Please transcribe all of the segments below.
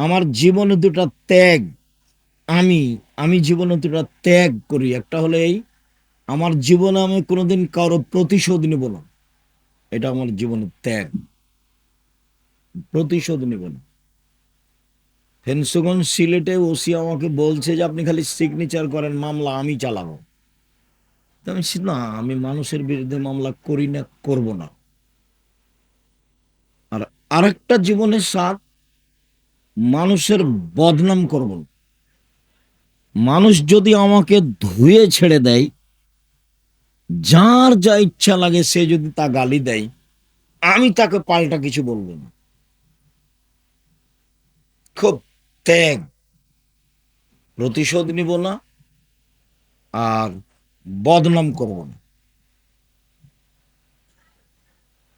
আমার জীবনে দুটা ত্যাগ, আমি আমি জীবনে দুটা ত্যাগ করি। একটা হলো এই, আমার জীবনে আমি কোনোদিন কারো প্রতিশোধ নিব না। এটা আমার জীবনের ত্যাগ। প্রতিশোধ নিব না। ফেন্সগঞ্জ সিলেটে ওসি আমাকে বলছে যে আপনি খালি সিগনেচার করেন, মামলা আমি চালাবো। তো আমি বলছি, না, আমি মানুষের বিরুদ্ধে মামলা করি না, করব না। আর আরেকটা জীবনের স্বাদ, মানুষের বদনাম করব না। মানুষ যদি আমাকে ধুয়ে ছেড়ে দেয়, যার যা ইচ্ছা লাগে সে যদি তা গালি দেয়, আমি তাকে পাল্টা কিছু বলবো না। খুব ত্যাগ। প্রতিশোধ নিব না, আর বদনাম করব না।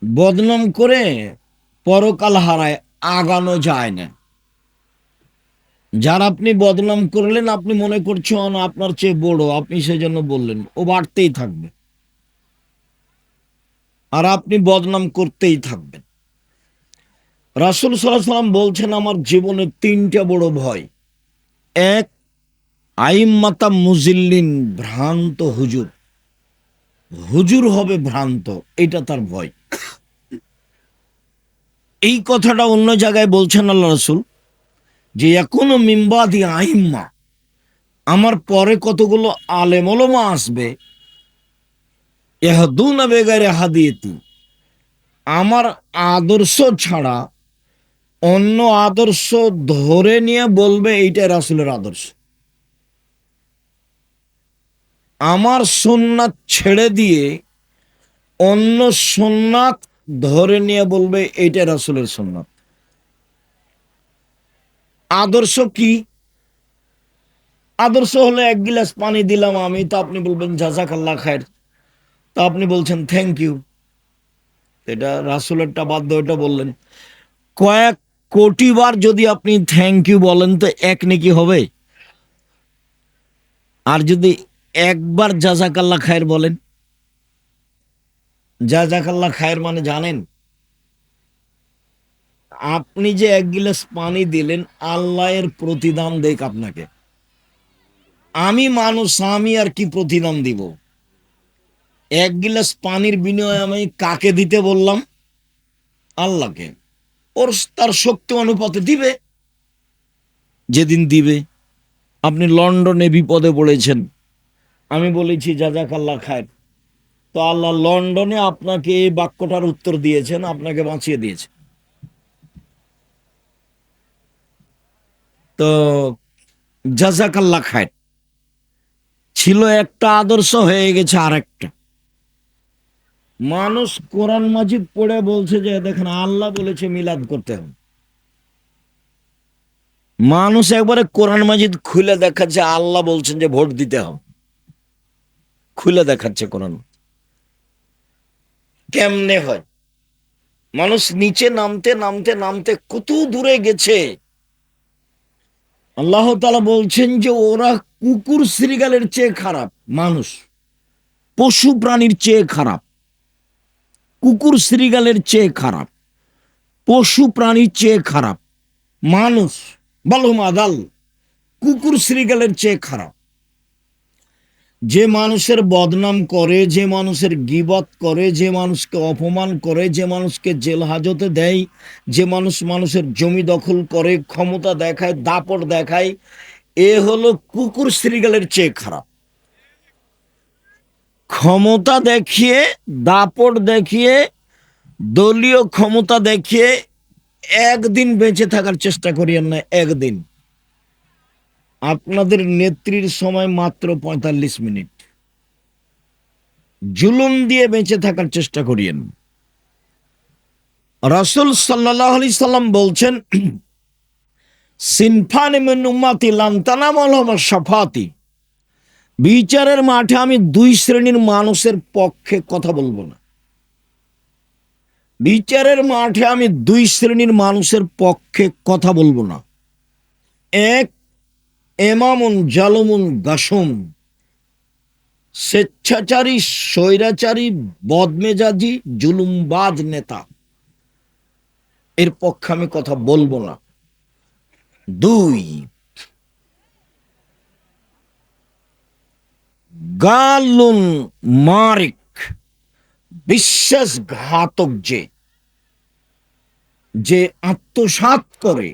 বদনাম করে পরকাল হারায় আগানো যায় না। যার আপনি বদনাম করলেন, আপনি মনে করছেন আপনার চেয়ে বড়, আপনি সেজন্য বললেন, ও বাড়তেই থাকবে। আর আপনি বদনাম করতেই থাকবেন। রাসূল সাল্লাল্লাহু আলাইহি সাল্লাম বলছেন, আমার জীবনে তিনটা বড় ভয়। এক, আইম্মাতা মুজিল্লিন, ভ্রান্ত হুজুর। হুজুর হবে ভ্রান্ত, এটা তার ভয়। এই কথাটা অন্য জায়গায় বলছেন আল্লাহ রাসূল, যে এখনো মিম্বাদি আইম্মা, আমার পরে কতগুলো আলেম ওলামা আসবে, ইহদুনা বেগাইরে হাদিয়াতি, আমার আদর্শ ছাড়া অন্য আদর্শ ধরে নিয়ে বলবে এইটা রাসূলের আদর্শ। আমার সুন্নাত ছেড়ে দিয়ে অন্য সুন্নাত ধরে নিয়ে বলবে এইটা রাসূলের সুন্নাত। আদর্শ কি? আদর্শ হলো এক গিলাস পানি দিলাম আমি, তো আপনি বলবেন জাযাকাল্লাহ খায়ের, তো আপনি বলছেন থ্যাংক ইউ। এটা রাসূলেরটা বাদ দিয়ে ওটা বললেন। কয়েক কোটি বার যদি আপনি থ্যাংক ইউ বলেন তো এক নেকি হবে। আর যদি একবার জাযাকাল্লাহ খায়ের বলেন, জাযাকাল্লাহ খায়ের মানে জানেন? আপনি যে এক গিলাস পানি দিলেন, আল্লাহ এর প্রতিদান দেখ আপনাকে। আমি মানুষ, আমি আর কি প্রতিদান দিব? এক গিলাস পানির বিনিময়ে আমি কাকে দিতে বললাম? আল্লাহকে। ওর তার শক্তি অনুপাতে দিবে, যেদিন দিবে। আপনি লন্ডনে বিপদে পড়েছেন, আমি বলেছি জাযাকাল্লাহ খায়ের, তো আল্লাহ লন্ডনে আপনাকে এই বাক্যটার উত্তর দিয়েছেন, আপনাকে বাঁচিয়ে দিয়েছে। তো জাযাকাল্লাহ খায়ের ছিল একটা আদর্শ, হয়ে গেছে আরেকটা। মানুষ কোরআন মাজিদ পড়ে বলছে যে দেখেন আল্লাহ বলেছে মিলাদ করতে হবে। মানুষ একবারে কোরআন মাজিদ খুলে দেখাচ্ছে, আল্লাহ বলছেন যে ভোট দিতে হবে, খুলে দেখাচ্ছে কোরআন। কেমনে হয়? মানুষ নিচে নামতে নামতে নামতে কত দূরে গেছে। আল্লাহ তাআলা বলছেন যে ওরা কুকুর শ্রীগালের চেয়ে খারাপ। মানুষ পশু প্রাণীর চেয়ে খারাপ, কুকুর শ্রীগালের চেয়ে খারাপ, পশু প্রাণীর চেয়ে খারাপ। মানুষ বালুম আদাল, কুকুর শ্রীগালের চেয়ে খারাপ। যে মানুষের বদনাম করে, যে মানুষের গীবত করে, যে মানুষকে অপমান করে, যে মানুষকে জেল হাজতে দেয়, যে মানুষ মানুষের জমি দখল করে, ক্ষমতা দেখায়, দাপট দেখায়, এ হলো কুকুর শ্রীগালের চেয়ে খারাপ। ক্ষমতা দেখিয়ে, দাপট দেখিয়ে, দলীয় ক্ষমতা দেখিয়ে একদিন বেঁচে থাকার চেষ্টা করিয়েন না। একদিন আপনাদের নেত্রীর সময় মাত্র ৪৫ মিনিট, জুলুম দিয়ে বেঁচে থাকার চেষ্টা করিয়েন। রাসূল সাল্লাল্লাহু আলাইহি সাল্লাম বলছেন, সিনফানি মিন উম্মতি লান তানালুহুম শাফাতি, বিচারের মাঠে আমি দুই শ্রেণীর মানুষের পক্ষে কথা বলবো না। বিচারের মাঠে আমি দুই শ্রেণীর মানুষের পক্ষে কথা বলবো না। এক, এমামুন জালুমুন গাসুম, স্বেচ্ছাচারী, স্বৈরাচারী, বদমেজাজি, জুলুমবাজ নেতা, এর পক্ষে আমি কথা বলবো না। দুই, গালুন মারিক, বিশ্বাসঘাতক, যে আত্মসাৎ করে,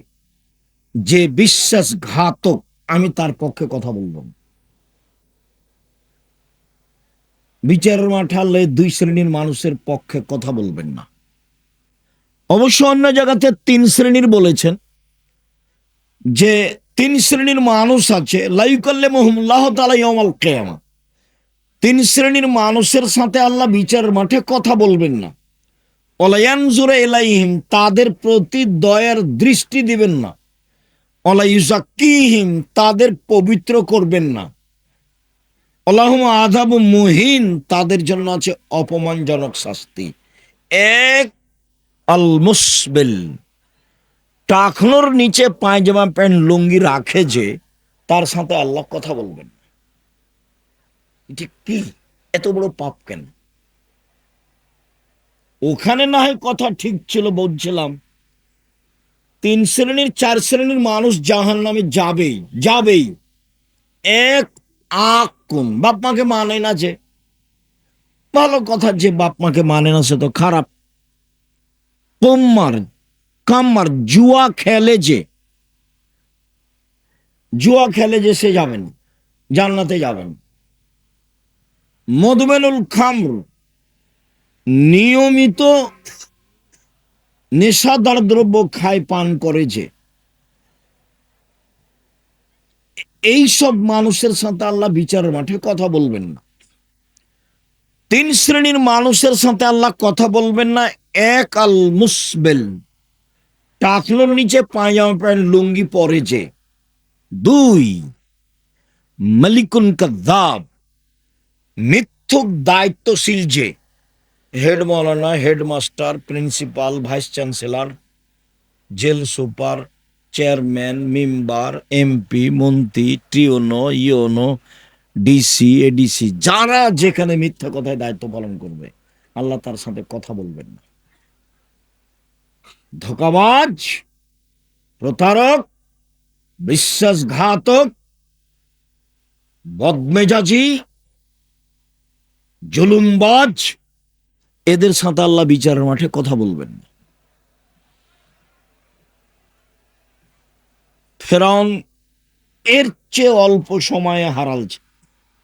যে বিশ্বাসঘাতক, আমি তার পক্ষে কথা বলবো না। বিচারের মাঠে আল্লাহ দুই শ্রেণীর মানুষের পক্ষে কথা বলবেন না। অবশ্য অন্য জায়গাতে তিন শ্রেণীর বলেছেন, যে তিন শ্রেণীর মানুষ আছে, লাইকাল্লিমুহুমুল্লাহু তাআলা ইয়াউমাল কিয়ামা। তিন শ্রেণীর মানুষের সাথে আল্লাহ বিচারের মাঠে কথা বলবেন না। ওয়ালা ইয়ানজুরু ইলাইহিম, তাদের প্রতি দয়ার দৃষ্টি দিবেন না। ওয়ালা ইউযাক্কিহিম, তাদের পবিত্র করবেন না। ওয়ালাহুম আযাবুম মুহিন, তাদের জন্য আছে অপমানজনক শাস্তি। এক, আল মুসবিল, টাকনোর নিচে পায়জামা প্যান্ট লুঙ্গি রাখে, যে তার সাথে আল্লাহ কথা বলবেন। ঠিক কি এত বড় পাপ কেন? ওখানে না হয় কথা ঠিক ছিল, বলছিলাম তিন শ্রেণীর চার শ্রেণীর মানুষ জাহান্নামে যাবেই যাবেই। এক, আকুন, বাপ মাকে মানে না, যে ভালো কথা, যে বাপ মাকে মানে না সে তো খারাপ। কুম্মার, কাম্মার, জুয়া খেলে, যে জুয়া খেলে, যে সে যাবেন, জান্নাতে যাবেন। মদমেনুল খামর, নিয়মিত নেশাদার দ্রব্য খায়, পান করে, যে এই সব মানুষের সাথে আল্লাহ বিচারের মাঠে কথা বলবেন না। তিন শ্রেণীর মানুষের সাথে আল্লাহ কথা বলবেন না। এক, আল মুসবেল, টাকলোর নিচে পায়জামা প্যান্ট লুঙ্গি পরে, যে দুই, মালিকুন কাযযাব, মিথ্যুক দায়িত্বশীল, যে হেড মাওলানা, headmaster, principal, vice chancellor, jail super, chairman, member, MP, মন্ত্রী, টিওনো, ইওনো, ডিসি, এডিসি, যারা যেখানে মিথ্যা কথায় দায়িত্ব পালন করবে, আল্লাহ তার সাথে কথা বলবেন না। ধোঁকাবাজ, প্রতারক, বিশ্বাসঘাতক, বদমেজাজি, জুলুমবাজ, এদের সাথে আল্লাহ বিচারের মাঠে কথা বলবেন না। ফেরাউন এর চেয়ে অল্প সময়ে হারালছে।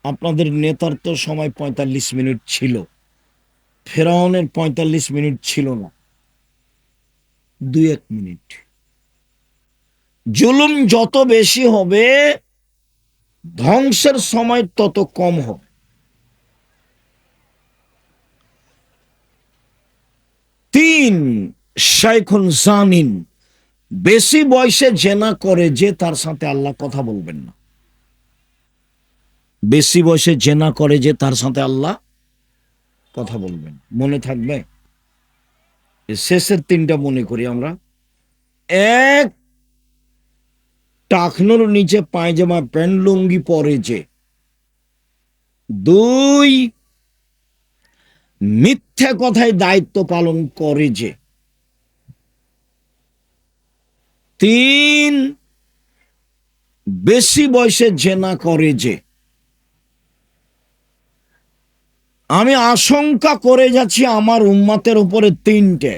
আপনাদের নেতার তো সময় ৪৫ মিনিট ছিল, ফেরাউনের ৪৫ মিনিট ছিল না, ২-১ মিনিট। জুলুম যত বেশি হবে, ধ্বংসের সময় তত কম হবে। তিন, শাইখুন জানিন, বেশি বয়সে জেনা করে, যে তার সাথে আল্লাহ কথা বলবেন না। বেশি বয়সে জেনা করে, যে তার সাথে আল্লাহ কথা বলবেন। মনে থাকবে? শেষের তিনটা মনে করি আমরা। এক, টাকনোর নিচে পায়জামা প্যান্ট লুঙ্গি পরে, যে দুই, মিথ্যা কথায় দায়িত্ব পালন করে, যে তিন, বেশি বয়সে জেনা করে, যে আমি আশঙ্কা করে যাচ্ছি আমার উম্মতের উপরে তিনটে।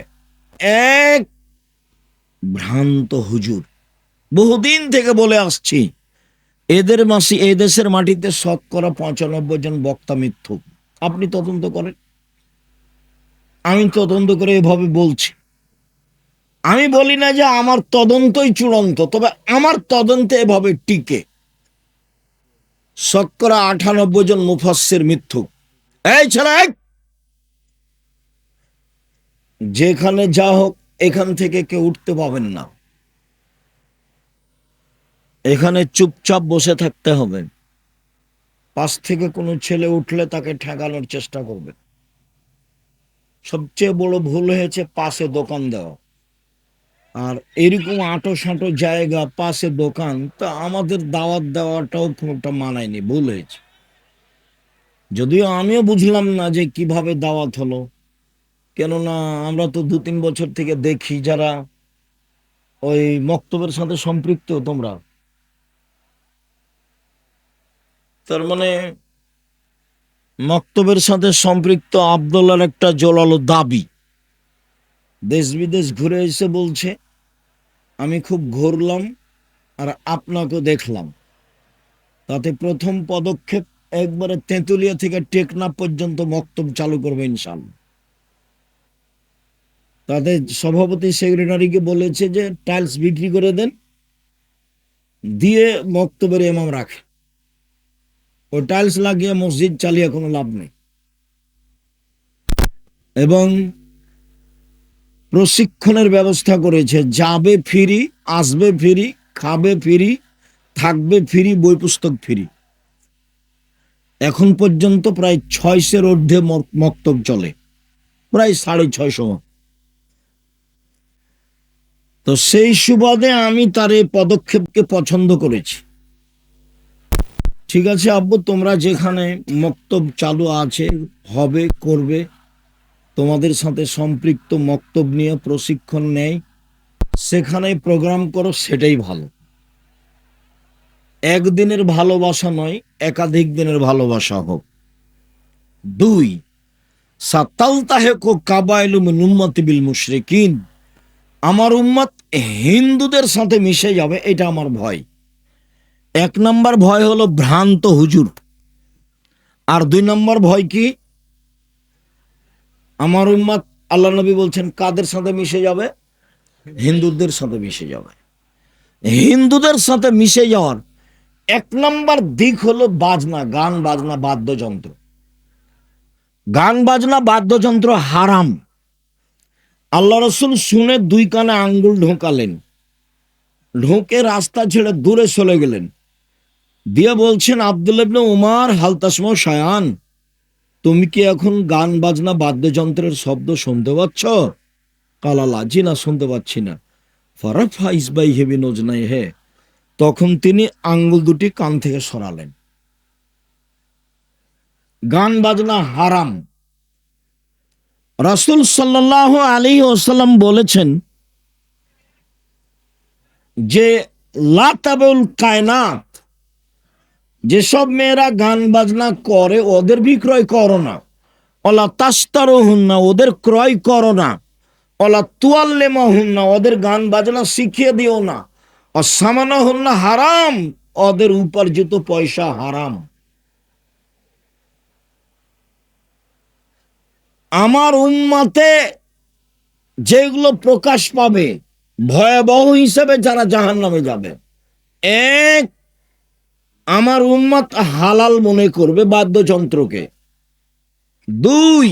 এক, ভ্রান্ত হুজুর, বহুদিন থেকে বলে আসছি, এদেশের মাটিতে ৯৫% জন বক্তা মিথ্যুক। আপনি তদন্ত করেন, আমি তদন্ত করে এভাবে বলছি। আমি বলি না যে আমার তদন্তই চূড়ান্ত, তবে আমার তদন্তে এভাবে টিকে। ৯৫% মুফাসসির মিথ্যুক। এই ছেলে, যেখানে যা হোক, এখান থেকে কেউ উঠতে পাবেন না। এখানে চুপচাপ বসে থাকতে হবে। পাশ থেকে কোনো ছেলে উঠলে তাকে ঠেকানোর চেষ্টা করবে। সবচেয়ে বড় ভুল হয়েছে পাশে দোকান দেওয়া। আর এরকম আঁটো সাঁটো জায়গা, পাশে দোকান, তা আমাদের দাওয়াত দেওয়াটাও খুব একটা মানায়নি, ভুল হয়েছে। যদিও আমিও বুঝলাম না যে কিভাবে দাওয়াত হলো, কেননা আমরা তো ২-৩ বছর থেকে দেখি, যারা ওই মক্তবের সাথে সম্পৃক্ত তোমরা? তার মানে মক্তবের সাথে সম্পৃক্ত আব্দুল্লাহর একটা জোরালো দাবি, দেশ বিদেশ ঘুরে এসে বলছে আমি খুব ঘুরলাম আর আপনাকে দেখলাম, তাতে প্রথম পদক্ষেপ একবারে তেঁতুলিয়া থেকে টেকনাফ পর্যন্ত মক্তব চালু করবে ইনশাআল্লাহ। তাদের সভাপতি সেক্রেটারিকে বলেছে যে টাইলস বিক্রি করে দেন, দিয়ে মক্তবের ইমাম রাখে। ওই টাইলস লাগিয়ে মসজিদ চালিয়ে কোনো লাভ নেই। এবং প্রশিক্ষণের ব্যবস্থা করেছে, যাবে ফ্রি, আসবে ফ্রি, খাবে ফ্রি, থাকবে ফ্রি, বই পুস্তক ফ্রি। এখন পর্যন্ত প্রায় 600-এর ঊর্ধ্বে মক্তব চলে, প্রায় 650। তো সেই সুবাদে আমি তার এই পদক্ষেপকে পছন্দ করেছি। ঠিক আছে আব্বু, তোমরা যেখানে মক্তব চালু আছে, হবে, করবে, তোমাদের সাথে সম্পৃক্ত মক্তব নিয়ে প্রশিক্ষণ নেয়, সেখানে প্রোগ্রাম করো, সেটাই ভালো। একদিনের ভালোবাসা নয়, একাধিক দিনের ভালোবাসা হোক। 2, সাতালতাহেকু কাবাইলু মিন উম্মতি বিল মুশরিকিন, আমার উম্মত হিন্দুদের সাথে মিশে যাবে, এটা আমার ভয়। 1 নম্বর ভয় হলো ভ্রান্ত হুজুর, আর 2 নম্বর ভয় কি? আমার উম্মত, আল্লাহ নবী বলছেন কাদের সাথে মিশে যাবে? হিন্দুদের সাথে মিশে যাবে। হিন্দুদের সাথে মিশে যাওয়ার 1 নম্বর দিক হলো বাজনা, গান বাজনা, বাদ্যযন্ত্র। গান বাজনা বাদ্যযন্ত্র হারাম। আল্লাহ রসুল শুনে 2 কানে আঙ্গুল ঢোকালেন, ঢোকে রাস্তা ছেড়ে দূরে চলে গেলেন, দিয়ে বলছেন আব্দুল্লাহ ইবনে উমার, হাল তাসমা শায়ান, তুমি কি এখন গান বাজনা বাদ্যযন্ত্রের শব্দ শুনতে পাচ্ছ? কালালা, জি না, শুনতে পাচ্ছি না। ফারাফা ইসবাই হেবি নজনাই হে, তখন তিনি আঙ্গুল দুটি কান থেকে সরালেন। গান বাজনা হারাম। রাসূল সাল্লাল্লাহু আলাইহি ওয়াসাল্লাম বলেছেন যে লা তাবুল কায়নাত, যেসব মেয়েরা গান বাজনা করে ওদের বিক্রয় করো না। ওলা তাস্তারুহুন্না, ওদের ক্রয় করো না। ওলা তুয়াল্লিমাহুন্না, ওদের গান বাজনা শিখিয়ে দিও না। অসামানাহুন্না হারাম, ওদের উপার্জিত পয়সা হারাম। আমার উম্মতে যেগুলো প্রকাশ পাবে, ভয়াবহ হিসেবে যারা জাহান্নামে যাবে, 1, আমার উম্মত হালাল মনে করবে বাদ্যযন্ত্রকে। 2,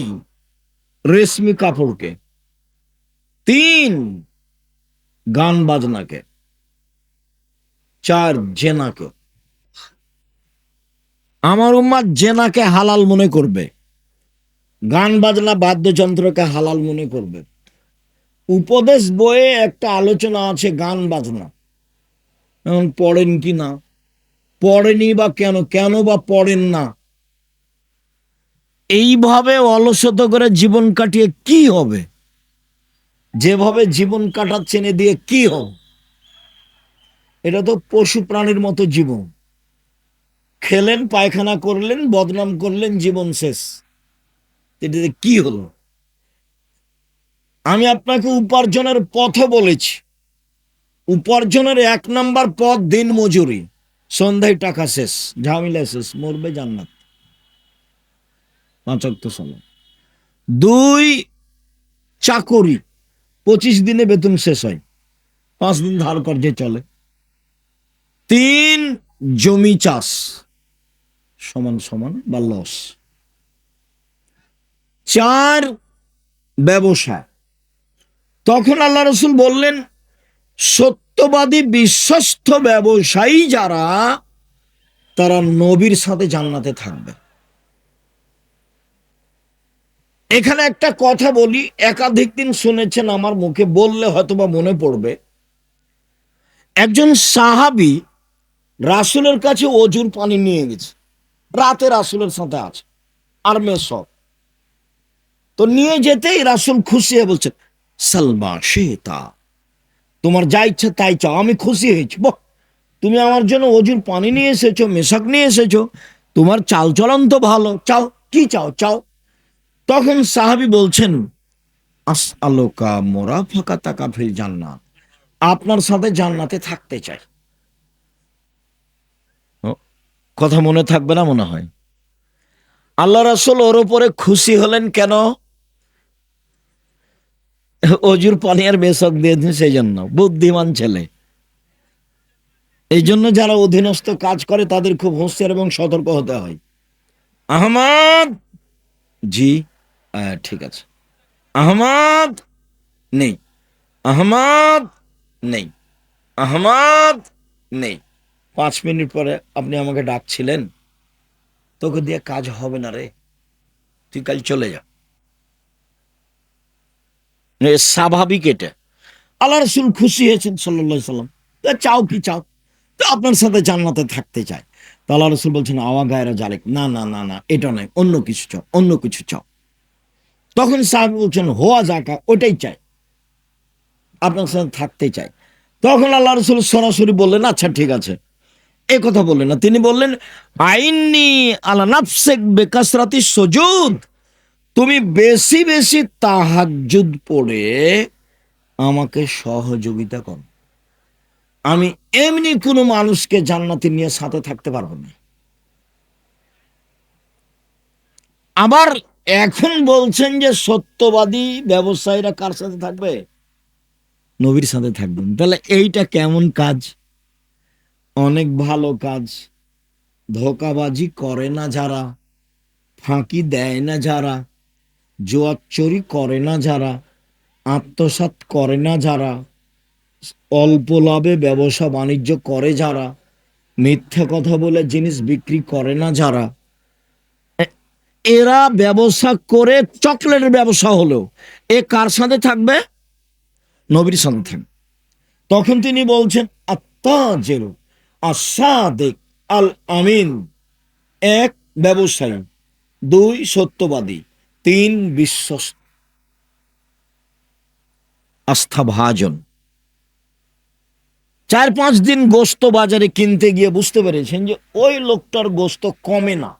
রেশমি কাপড়কে। 3, গান বাজনাকে। 4, জেনাকে। আমার উম্মত জেনাকে হালাল মনে করবে, গান বাজনা বাদ্যযন্ত্রকে হালাল মনে করবে। উপদেশ বইয়ে একটা আলোচনা আছে গান বাজনা, এখন পড়েন কি না, পড়েনি বা কেন, কেন বা পড়েন না। এইভাবে অলসতা করে জীবন কাটিয়ে কি হবে? যেভাবে জীবন কাটাচ্ছেন এ দিয়ে কি হবে? এটা তো পশু প্রাণীর মতো জীবন। খেলেন, পায়খানা করলেন, বদনাম করলেন, জীবন শেষ। এটাতে কি হলো? আমি আপনাকে উপার্জনের পথ বলেছি। উপার্জনের 1 নাম্বার পথ দিন মজুরি, সন্ধ্যায় টাকা শেষ, ঝামেলা শেষ, মরবে জান্নাত, 5 ওয়াক্ত সালাত। 2, চাকরি, 25 দিনে বেতন শেষ হয়, 5 দিন ধার কর্জে চলে। 3, জমি চাষ, সমান সমান বা লস। 4, ব্যবসা। তখন আল্লাহ রসুল বললেন সত্যবাদী বিশ্বস্ত ব্যবসায়ী যারা, তারা নবীর সাথে জান্নাতে থাকবে। এখানে একটা কথা বলি, একাধিক দিন শুনেছেন আমার মুখে, বললে হয়তোবা মনে পড়বে। একজন সাহাবী রাসূলের কাছে অজুর পানি নিয়ে গেছে, রাতে রাসূলের সাথে আছে, আর মেয়ে সব। তো নিয়ে যেতেই রাসূল খুশি হয়ে বলছেন সালমা শেতা, তোমার যা ইচ্ছা তাই চাও, আমি খুশি হয়েছি। বাহ, তুমি আমার জন্য অজুর পানি নিয়ে এসেছো, মেশাক নিয়ে এসেছো, তোমার চালচলন তো ভালো, চাও, কি চাও চাও। তখন সাহাবী বলছেন, আস আলোকা মোরা ফাঁকা তাকা ফিল জান্নাত, আপনার সাথে জান্নাতে থাকতে চাই। ও, কথা মনে থাকবে না মনে হয়। আল্লাহ রাসূল ওর উপরে খুশি হলেন কেন? অজুর পানি আর মেশক দিয়েছেন সেই জন্য। বুদ্ধিমান ছেলে। এই জন্য যারা অধীনস্থ কাজ করে তাদের খুব হুঁশিয়ার এবং সতর্ক হতে হয়। আহমদ, জি, ঠিক আছে। আহমদ, নেই। আহমদ, নেই। আহমদ, নেই। 5 মিনিট পরে আপনি আমাকে ডাকছিলেন, তোকে দিয়ে কাজ হবে না রে, তুই কাল চলে যা। স্বাভাবিক এটা। আল্লাহ রসুল খুশি হয়েছেন সাল্লাল্লাহু আলাইহি সাল্লাম। চাও কি চাও? তো আপনার সাথে জান্নাতে থাকতে চাই। তো আল্লাহ রসুল বলছেন, আওয়া গায়রা জালিক, না না না না, এটা নয়, অন্য কিছু চাও, অন্য কিছু চাও। তখন সাহাবী বলছেন, হোয়া জাকা, ওটাই চাই, আপনার সাথে থাকতে চাই। তখন আল্লাহ রসুল সরাসরি বললেন, আচ্ছা ঠিক আছে। এ কথা বললেন না, তিনি বললেন, আইনি আলা নাফসিক বিকাসরাতি সুজুদ, তুমি বেশি বেশি তাহাজ্জুদ পড়ে আমাকে সহযোগিতা করো। আমি এমনি কোনো মানুষকে জান্নাতে নিয়ে সাথে থাকতে পারবো না। আবার এখন বলছেন যে সত্যবাদী ব্যবসায়ীরা কার সাথে থাকবে? নবীর সাথে থাকবেন। তাহলে এইটা কেমন কাজ? অনেক ভালো কাজ। ধোঁকাবাজি করে না যারা, ফাঁকি দেয় না যারা, জুয়াচুরি করে না যারা, আত্মসাৎ করে না যারা, অল্প লাভে ব্যবসা বাণিজ্য করে যারা, মিথ্যা কথা বলে জিনিস বিক্রি করে না যারা, এরা ব্যবসা করে, চকলেটের ব্যবসা হলো, এ কার সাথে থাকবে? নবীর সাথে থাকবে। তখন তিনি বলছেন, আত্তাজির আস-সাদিক আল আমিন, এক ব্যবসায়ী, 2 সত্যবাদী, 3 বিশ্বস্ত, আস্থাভাজন। 4-5 দিন গোস্ত বাজারে কিনতে গিয়ে বুঝতে পেরেছেন যে ওই লোকটার গোস্ত কমে না,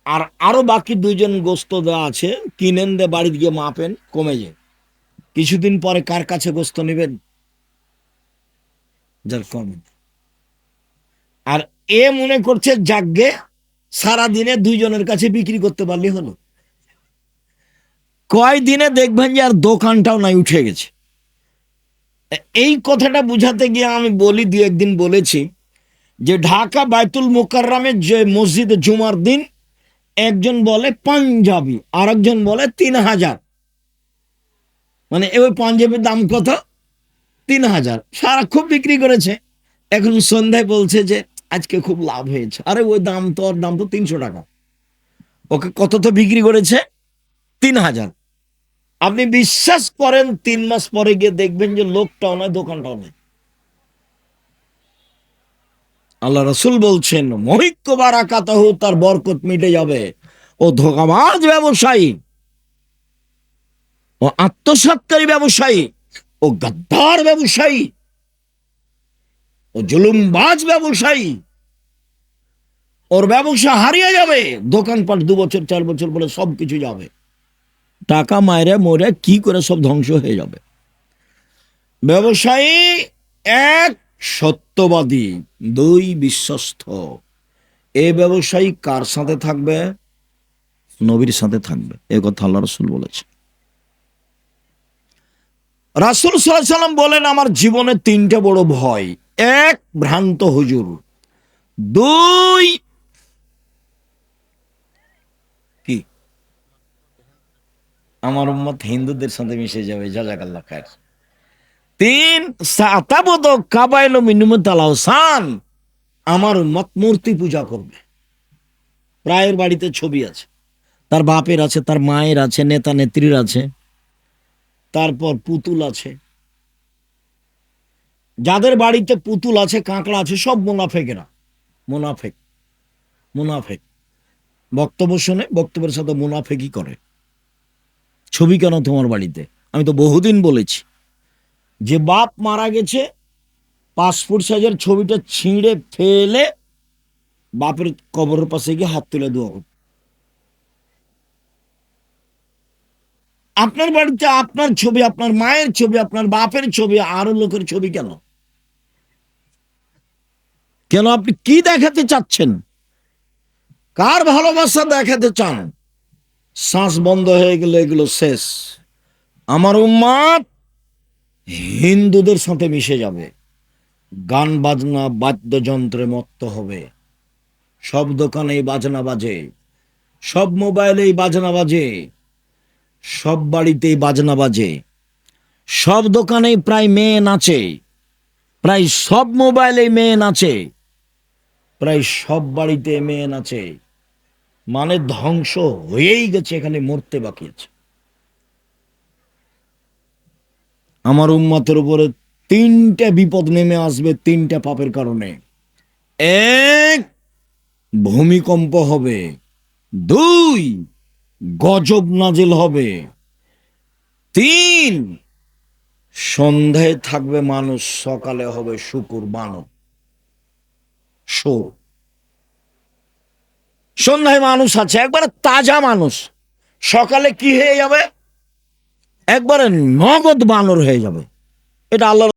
আর আরো বাকি 2জন গোস্ত দেওয়া আছে, কিনেন, দে বাড়িতে গিয়ে মাপেন, কমে যায়। কিছুদিন পরে কার কাছে গোস্ত নেবেন? যার কমে। আর এ মনে করছে যাগ্গে সারা দিনে 2জনের কাছে বিক্রি করতে পারলে হলো। কয়দিনে দেখবেন যে আর দোকানটাও নাই, উঠে গেছে। এই কথাটা বুঝাতে গিয়ে আমি বলি, 2-1 দিন বলেছি যে ঢাকা বাইতুল মোকাররমে যে মসজিদে জুমার দিন একজন বলে পাঞ্জাবি, আর একজন বলে 3000। মানে ওই পাঞ্জাবির দাম কত? 3000। সারা খুব বিক্রি করেছে। এখন সন্ধ্যায় বলছে যে আজকে খুব লাভ হয়েছে। আরে ওই দাম তো, ওর দাম তো 300 টাকা। ওকে কত তো বিক্রি করেছে? 3000। আপনি বিশ্বাস করেন 3 মাস পরে গিয়ে দেখবেন যে লোকটাও নয়, দোকানটাও নেই। আল্লাহ রসুল বলছেন, মহিক্য বারাকাতাহু, তার বরকত মিটে যাবে। ও ধোঁকাবাজ ব্যবসায়ী, ও আত্মসাৎকারী ব্যবসায়ী, ও গাদ্দার ব্যবসায়ী, ও জুলুমবাজ ব্যবসায়ী, ওর ব্যবসা হারিয়ে যাবে। দোকানপাট 2 বছর 4 বছর পরে সবকিছু যাবে, টাকা মায়েরা মরে কি করে সব ধ্বংস হয়ে যাবে। ব্যবসায়ী 1 সত্যবাদী, 2 বিশ্বস্ত। এই ব্যবসায়ী কার সাথে থাকবে? নবীর সাথে থাকবে। এ কথা আল্লাহ রাসূল বলেছে। রাসূল সাল্লাল্লাহু আলাইহি সাল্লাম বলেন, আমার জীবনে 3টে বড় ভয়। 1 ভ্রান্ত হুজুর, 2 কি আমার উম্মত হিন্দুদের সাথে মিশে যাবে, জাযাকাল্লাহ খায়ের। 3 সাতাবদ কাবাইল মিনুমুত আলাওসান, আমার উম্মত মূর্তি পূজা করবে। প্রায়ের বাড়িতে ছবি আছে, তার বাপের আছে, তার মায়ের আছে, নেতা নেত্রীর আছে, তারপর পুতুল আছে। যাদের বাড়িতে পুতুল আছে, কাঁকড়া আছে, সব মুনাফেকেরা। মুনাফেক, মুনাফেক। বক্তব্য শুনে বক্তব্যের সাথে মুনাফেকি করে। ছবি কেন তোমার বাড়িতে? আমি তো বহুদিন বলেছি, যে বাপ মারা গেছে, পাসপোর্ট সাইজের ছবিটা ছিঁড়ে ফেলে বাপের কবরের পাশে গিয়ে হাত তুলে দেওয়া হোক। আপনার বাড়িতে আপনার ছবি, আপনার মায়ের ছবি, আপনার বাপের ছবি, আরো লোকের ছবি কেন? কেন? আপনি কি দেখাতে চাচ্ছেন? কার ভালোবাসা দেখাতে চান? শ্বাস বন্ধ হয়ে গেলে এগুলো শেষ। আমার উম্মাদ হিন্দুদের সাথে মিশে যাবে, গান বাজনা বাদ্যযন্ত্রে মত্ত হবে। সব দোকানেই বাজনা বাজে, সব মোবাইলেই বাজনা বাজে, সব বাড়িতেই বাজনা বাজে, সব দোকানেই প্রায় মেয়ে নাচে, প্রায় সব মোবাইলে মেয়ে নাচে, প্রায় সব বাড়িতে মেয়ে নাচে। মানে ধ্বংস হয়েই গেছে, এখানে মরতে বাকি আছে। আমার উম্মতের উপরে তিনটা বিপদ নেমে আসবে, তিনটা পাপের কারণে। এক, ভূমিকম্প হবে। দুই, গজব নাজিল হবে। তিন, সন্ধ্যায় থাকবে মানুষ, সকালে হবে শুকুর বানর। সন্ধ্যায় মানুষ আছে একবারে তাজা মানুষ, সকালে কি হয়ে যাবে? একবারে নগদ বানর হয়ে যাবে। এটা আল্লাহ